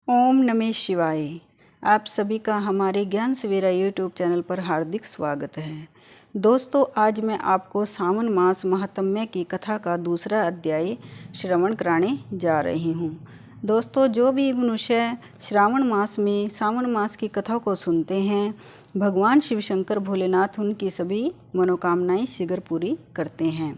ओम नमः शिवाय। आप सभी का हमारे ज्ञान सवेरा यूट्यूब चैनल पर हार्दिक स्वागत है। दोस्तों, आज मैं आपको सावन मास महात्म्य की कथा का दूसरा अध्याय श्रवण कराने जा रही हूँ। दोस्तों, जो भी मनुष्य श्रावण मास में सावन मास की कथा को सुनते हैं, भगवान शिव शंकर भोलेनाथ उनकी सभी मनोकामनाएं शीघ्र पूरी करते हैं।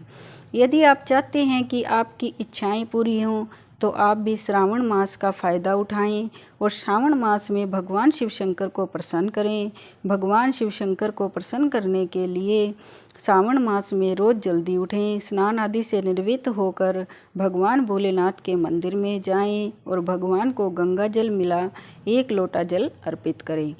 यदि आप चाहते हैं कि आपकी इच्छाएं पूरी हों तो आप भी श्रावण मास का फ़ायदा उठाएं और श्रावण मास में भगवान शिव शंकर को प्रसन्न करें। भगवान शिव शंकर को प्रसन्न करने के लिए श्रावण मास में रोज़ जल्दी उठें, स्नान आदि से निर्वृत्त होकर भगवान भोलेनाथ के मंदिर में जाएं और भगवान को गंगा जल मिला 1 लोटा जल अर्पित करें।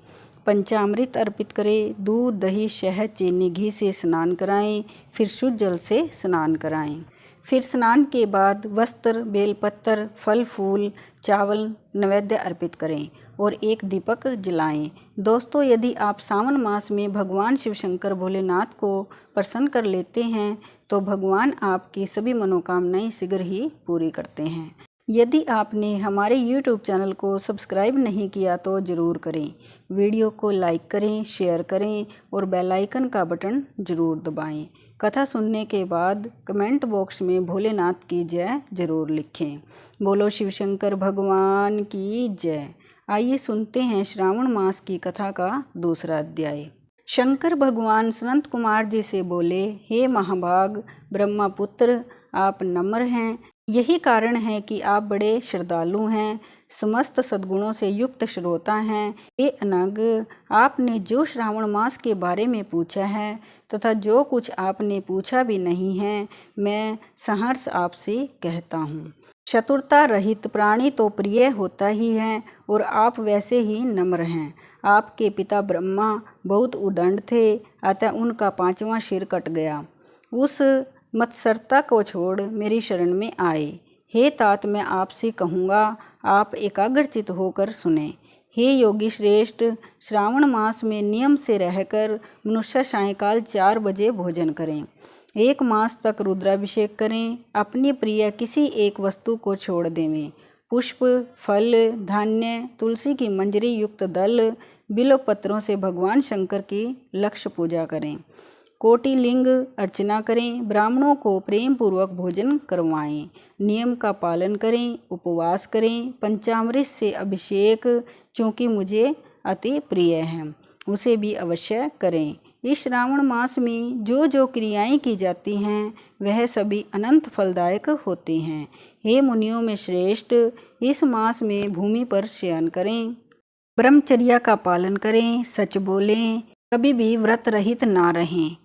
पंचामृत अर्पित करें, दूध दही शहद चीनी घी से स्नान कराएं, फिर शुद्ध जल से स्नान कराएं। फिर स्नान के बाद वस्त्र, बेलपत्र, फल फूल, चावल नैवेद्य अर्पित करें और एक दीपक जलाएं। दोस्तों, यदि आप सावन मास में भगवान शिव शंकर भोलेनाथ को प्रसन्न कर लेते हैं तो भगवान आपकी सभी मनोकामनाएं शीघ्र ही पूरी करते हैं। यदि आपने हमारे YouTube चैनल को सब्सक्राइब नहीं किया तो ज़रूर करें। वीडियो को लाइक करें, शेयर करें और बेल आइकन का बटन ज़रूर दबाएं। कथा सुनने के बाद कमेंट बॉक्स में भोलेनाथ की जय ज़रूर लिखें। बोलो शिव शंकर भगवान की जय। आइए सुनते हैं श्रावण मास की कथा का दूसरा अध्याय। शंकर भगवान संत कुमार जी से बोले, हे महाभाग ब्रह्मपुत्र, आप नम्र हैं। यही कारण है कि आप बड़े श्रद्धालु हैं, समस्त सद्गुणों से युक्त श्रोता हैं। हे अनग, आपने जो श्रावण मास के बारे में पूछा है तथा जो कुछ आपने पूछा भी नहीं है, मैं सहर्ष आपसे कहता हूँ। चतुरता रहित प्राणी तो प्रिय होता ही है और आप वैसे ही नम्र हैं। आपके पिता ब्रह्मा बहुत उदंड थे, अतः उनका 5वां सिर कट गया। उस मत्सरता को छोड़ मेरी शरण में आए। हे तात, मैं आपसे कहूँगा, आप एकाग्रचित होकर सुने। हे योगी श्रेष्ठ, श्रावण मास में नियम से रहकर मनुष्य सायंकाल 4 बजे भोजन करें। 1 मास तक रुद्राभिषेक करें। अपनी प्रिय किसी एक वस्तु को छोड़ देवें। पुष्प, फल, धान्य, तुलसी की मंजरी युक्त दल, बिल्व पत्रों से भगवान शंकर की लक्ष्य पूजा करें। कोटिलिंग अर्चना करें। ब्राह्मणों को प्रेम पूर्वक भोजन करवाएं। नियम का पालन करें। उपवास करें। पंचामृत से अभिषेक, चूँकि मुझे अति प्रिय है, उसे भी अवश्य करें। इस श्रावण मास में जो जो क्रियाएं की जाती हैं वह सभी अनंत फलदायक होती हैं। हे मुनियों में श्रेष्ठ, इस मास में भूमि पर शयन करें। ब्रह्मचर्या का पालन करें। सच बोलें। कभी भी व्रत रहित ना रहें।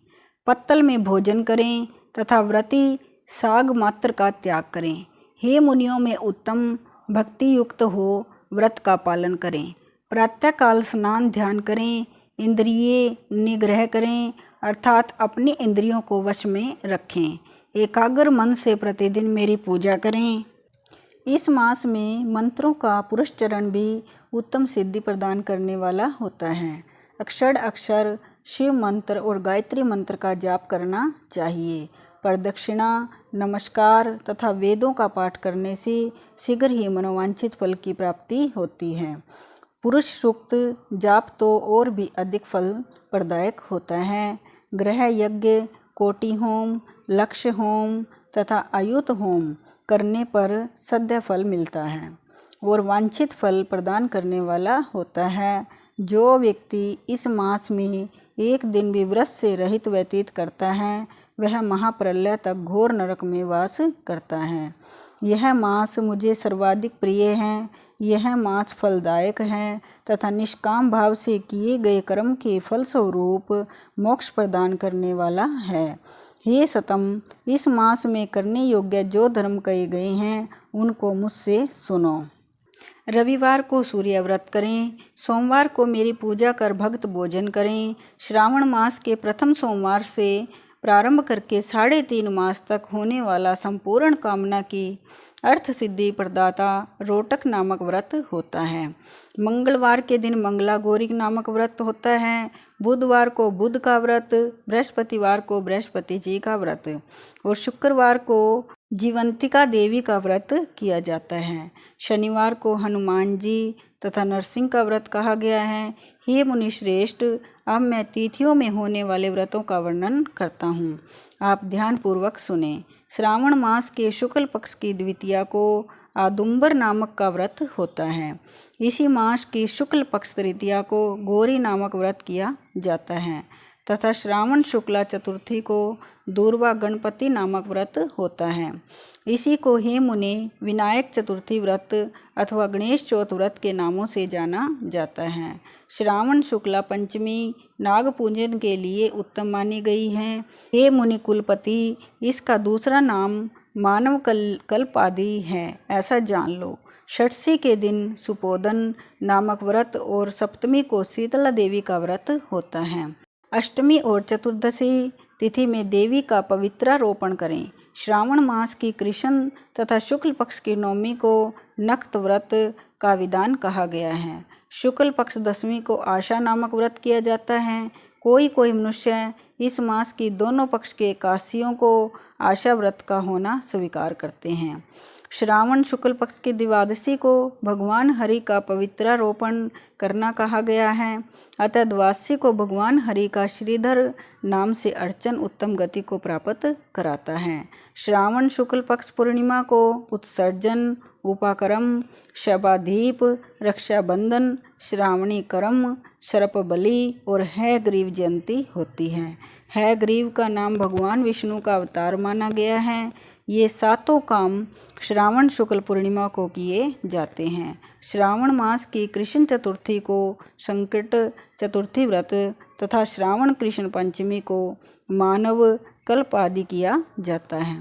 पत्तल में भोजन करें तथा व्रती साग मात्र का त्याग करें। हे मुनियों में उत्तम, भक्ति युक्त हो व्रत का पालन करें। प्रातःकाल स्नान ध्यान करें। इंद्रिय निग्रह करें, अर्थात अपनी इंद्रियों को वश में रखें। एकाग्र मन से प्रतिदिन मेरी पूजा करें। इस मास में मंत्रों का पुरस्चरण भी उत्तम सिद्धि प्रदान करने वाला होता है। अक्षर अक्षर शिव मंत्र और गायत्री मंत्र का जाप करना चाहिए। प्रदक्षिणा, नमस्कार तथा वेदों का पाठ करने से शीघ्र ही मनोवांछित फल की प्राप्ति होती है। पुरुष सूक्त जाप तो और भी अधिक फल प्रदायक होता है। ग्रह यज्ञ, कोटि होम, लक्ष्य होम तथा अयुत होम करने पर सद्य फल मिलता है और वांछित फल प्रदान करने वाला होता है। जो व्यक्ति इस मास में एक दिन भी व्रत से रहित व्यतीत करता है वह महाप्रलय तक घोर नरक में वास करता है। यह मास मुझे सर्वाधिक प्रिय है। यह मास फलदायक है तथा निष्काम भाव से किए गए कर्म के फलस्वरूप मोक्ष प्रदान करने वाला है। हे सतम, इस मास में करने योग्य जो धर्म कहे गए हैं उनको मुझसे सुनो। रविवार को सूर्य व्रत करें। सोमवार को मेरी पूजा कर भक्त भोजन करें। श्रावण मास के प्रथम सोमवार से प्रारंभ करके 3.5 मास तक होने वाला संपूर्ण कामना की अर्थ सिद्धि प्रदाता रोटक नामक व्रत होता है। मंगलवार के दिन मंगला गौरी नामक व्रत होता है। बुधवार को बुध का व्रत, बृहस्पतिवार को बृहस्पति जी का व्रत और शुक्रवार को जीवंतिका देवी का व्रत किया जाता है। शनिवार को हनुमान जी तथा नरसिंह का व्रत कहा गया है। हे मुनिश्रेष्ठ, अब मैं तिथियों में होने वाले व्रतों का वर्णन करता हूँ, आप ध्यानपूर्वक सुने। श्रावण मास के शुक्ल पक्ष की द्वितीया को आदुम्बर नामक का व्रत होता है। इसी मास की शुक्ल पक्ष तृतीया को गौरी नामक व्रत किया जाता है तथा श्रावण शुक्ला चतुर्थी को दूर्वा गणपति नामक व्रत होता है। इसी को हे मुने विनायक चतुर्थी व्रत अथवा गणेश चौथ व्रत के नामों से जाना जाता है। श्रावण शुक्ला पंचमी नाग पूजन के लिए उत्तम मानी गई है। हे मुनि कुलपति, इसका दूसरा नाम मानव कल्प आदि है, ऐसा जान लो। षष्ठी के दिन सुपोदन नामक व्रत और सप्तमी को शीतला देवी का व्रत होता है। अष्टमी और चतुर्दशी तिथि में देवी का पवित्रारोपण करें। श्रावण मास की कृष्ण तथा शुक्ल पक्ष की नवमी को नक्त व्रत का विधान कहा गया है। शुक्ल पक्ष दशमी को आशा नामक व्रत किया जाता है। कोई कोई मनुष्य इस मास की दोनों पक्ष के एकादशियों को आशा व्रत का होना स्वीकार करते हैं। श्रावण शुक्ल पक्ष की द्वादशी को भगवान हरि का पवित्रारोपण करना कहा गया है, अतः द्वादशी को भगवान हरि का श्रीधर नाम से अर्चन उत्तम गति को प्राप्त कराता है। श्रावण शुक्ल पक्ष पूर्णिमा को उत्सर्जन, उपाकर्म, शबाधीप, रक्षाबंधन, श्रावणी कर्म, सर्प बलि और हयग्रीव जयंती होती है। हयग्रीव का नाम भगवान विष्णु का अवतार माना गया है। ये सातों काम श्रावण शुक्ल पूर्णिमा को किए जाते हैं। श्रावण मास की कृष्ण चतुर्थी को संकट चतुर्थी व्रत तथा श्रावण कृष्ण पंचमी को मानव कल्प आदि किया जाता है।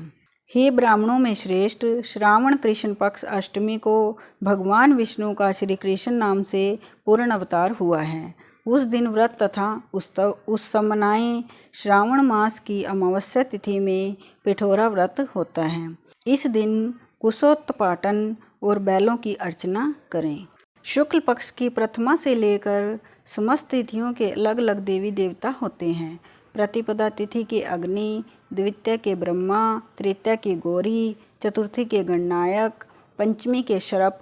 हे ब्राह्मणों में श्रेष्ठ, श्रावण कृष्ण पक्ष अष्टमी को भगवान विष्णु का श्री कृष्ण नाम से पूर्ण अवतार हुआ है। उस दिन व्रत तथा उत्सव मनाएं। श्रावण मास की अमावस्या तिथि में पिठोरा व्रत होता है। इस दिन कुशोत्पाटन और बैलों की अर्चना करें। शुक्ल पक्ष की प्रथमा से लेकर समस्त तिथियों के अलग अलग देवी देवता होते हैं। प्रतिपदा तिथि के अग्नि, द्वितीया के ब्रह्मा, तृतीया की गौरी, चतुर्थी के गणनायक, पंचमी के शरप,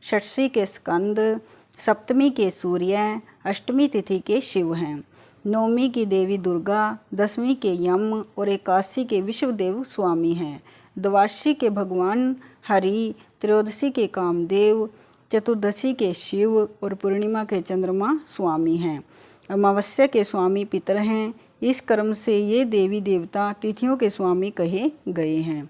षष्ठी के स्कंद, सप्तमी के सूर्य, अष्टमी तिथि के शिव हैं। नवमी की देवी दुर्गा, दसवीं के यम और एकादशी के विश्वदेव स्वामी हैं। द्वादशी के भगवान हरि, त्रयोदशी के कामदेव, चतुर्दशी के शिव और पूर्णिमा के चंद्रमा स्वामी हैं। अमावस्या के स्वामी पितर हैं। इस क्रम से ये देवी देवता तिथियों के स्वामी कहे गए हैं।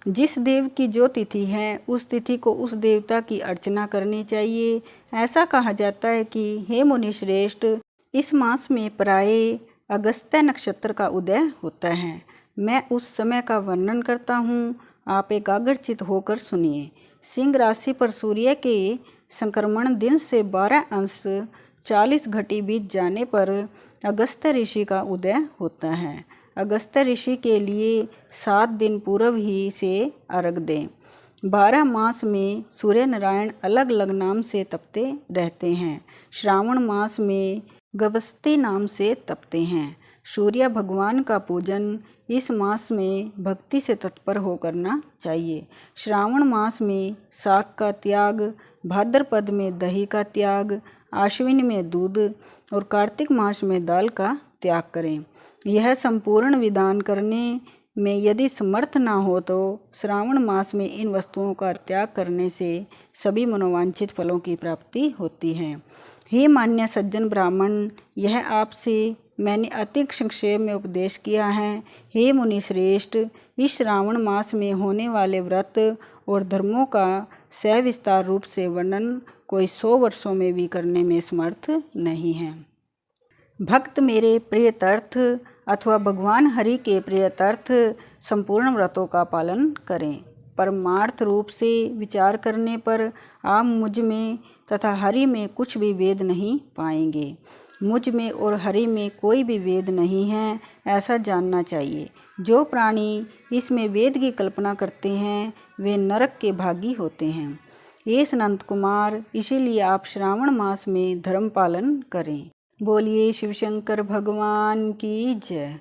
जिस देव की जो तिथि है उस तिथि को उस देवता की अर्चना करनी चाहिए। ऐसा कहा जाता है कि हे मुनि श्रेष्ठ, इस मास में प्राय अगस्त्य नक्षत्र का उदय होता है। मैं उस समय का वर्णन करता हूँ, आप एकाग्रचित होकर सुनिए। सिंह राशि पर सूर्य के संक्रमण दिन से 12 अंश 40 घटी बीत जाने पर अगस्त्य ऋषि का उदय होता है। अगस्त्य ऋषि के लिए 7 दिन पूर्व ही से अर्घ दें। 12 मास में सूर्य नारायण अलग अलग नाम से तपते रहते हैं। श्रावण मास में गवस्ती नाम से तपते हैं। सूर्य भगवान का पूजन इस मास में भक्ति से तत्पर हो करना चाहिए। श्रावण मास में शाक का त्याग, भाद्रपद में दही का त्याग, आश्विन में दूध और कार्तिक मास में दाल का त्याग करें। यह संपूर्ण विधान करने में यदि समर्थ ना हो तो श्रावण मास में इन वस्तुओं का त्याग करने से सभी मनोवांछित फलों की प्राप्ति होती है। हे मान्य सज्जन ब्राह्मण, यह आपसे मैंने अति संक्षेप में उपदेश किया है। हे मुनि श्रेष्ठ, इस श्रावण मास में होने वाले व्रत और धर्मों का सविस्तार रूप से वर्णन कोई 100 वर्षों में भी करने में समर्थ नहीं है। भक्त मेरे प्रियतर्थ अथवा भगवान हरि के प्रियतर्थ संपूर्ण व्रतों का पालन करें। परमार्थ रूप से विचार करने पर आप मुझ में तथा हरि में कुछ भी भेद नहीं पाएंगे। मुझ में और हरि में कोई भी भेद नहीं है, ऐसा जानना चाहिए। जो प्राणी इसमें वेद की कल्पना करते हैं वे नरक के भागी होते हैं। ये सनंत कुमार, इसीलिए आप श्रावण मास में धर्म पालन करें। बोलिए शिव शंकर भगवान की जय।